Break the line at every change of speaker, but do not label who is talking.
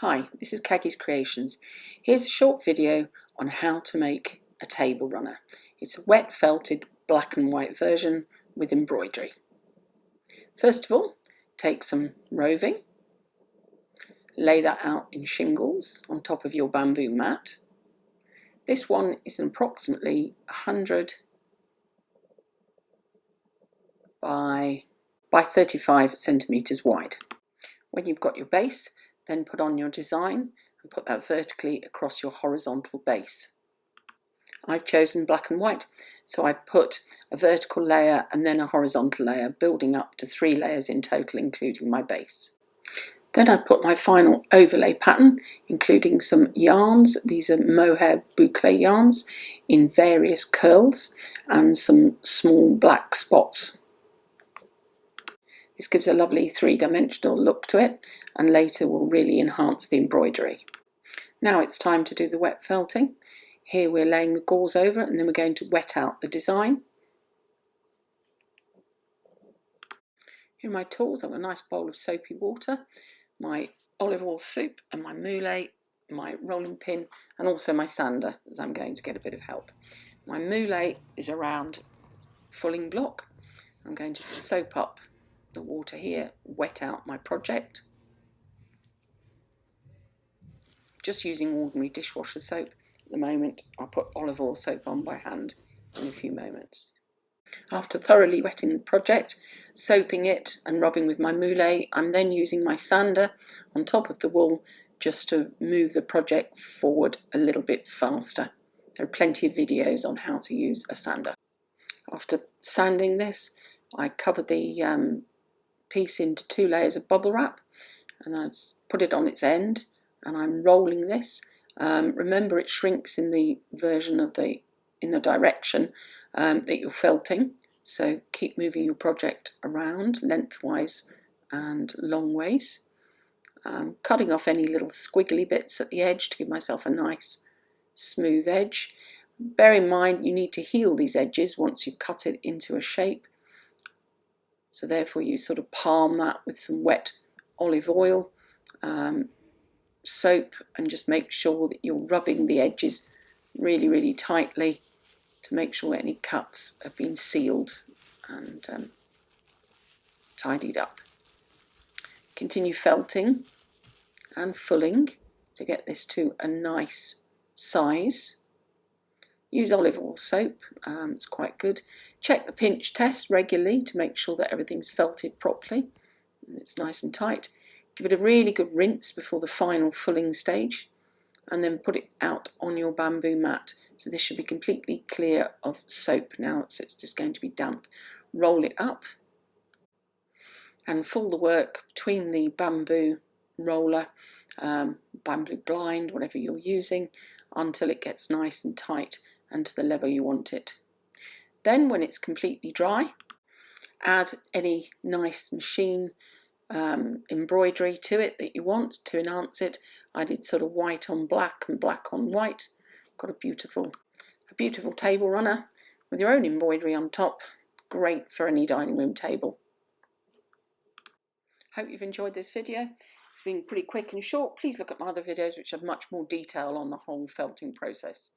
Hi, this is Kaggy's Creations. Here's a short video on how to make a table runner. It's a wet felted black and white version with embroidery. First of all, take some roving, lay that out in shingles on top of your bamboo mat. This one is approximately 100 by 35 centimetres wide. When you've got your base, then put on your design and put that vertically across your horizontal base. I've chosen black and white, so I've put a vertical layer and then a horizontal layer, building up to 3 layers in total, including my base. Then I put my final overlay pattern, including some yarns. These are mohair boucle yarns in various curls and some small black spots. This gives a lovely three-dimensional look to it and later will really enhance the embroidery. Now it's time to do the wet felting. Here we're laying the gauze over and then we're going to wet out the design. Here are my tools. I've got a nice bowl of soapy water, my olive oil soup and my moulée, my rolling pin and also my sander, as I'm going to get a bit of help. My moulée is a round fulling block. I'm going to soap up the water here, wet out my project. Just using ordinary dishwasher soap at the moment. I'll put olive oil soap on by hand in a few moments. After thoroughly wetting the project, soaping it and rubbing with my moulée, I'm then using my sander on top of the wool just to move the project forward a little bit faster. There are plenty of videos on how to use a sander. After sanding this, I covered the piece into 2 layers of bubble wrap and I've put it on its end and I'm rolling this. Remember, it shrinks in the version of in the direction that you're felting, so keep moving your project around lengthwise and long ways. Cutting off any little squiggly bits at the edge to give myself a nice smooth edge. Bear in mind you need to heal these edges once you've cut it into a shape. So therefore you sort of palm that with some wet olive oil, soap, and just make sure that you're rubbing the edges really, really tightly to make sure any cuts have been sealed and tidied up. Continue felting and fulling to get this to a nice size. Use olive oil soap, it's quite good. Check the pinch test regularly to make sure that everything's felted properly and it's nice and tight. Give it a really good rinse before the final fulling stage and then put it out on your bamboo mat. So this should be completely clear of soap now, so it's just going to be damp. Roll it up and full the work between the bamboo roller, bamboo blind, whatever you're using, until it gets nice and tight and to the level you want it. Then when it's completely dry, add any nice machine embroidery to it that you want to enhance it. I did sort of white on black and black on white. Got a beautiful table runner with your own embroidery on top. Great for any dining room table. Hope you've enjoyed this video. It's been pretty quick and short. Please look at my other videos which have much more detail on the whole felting process.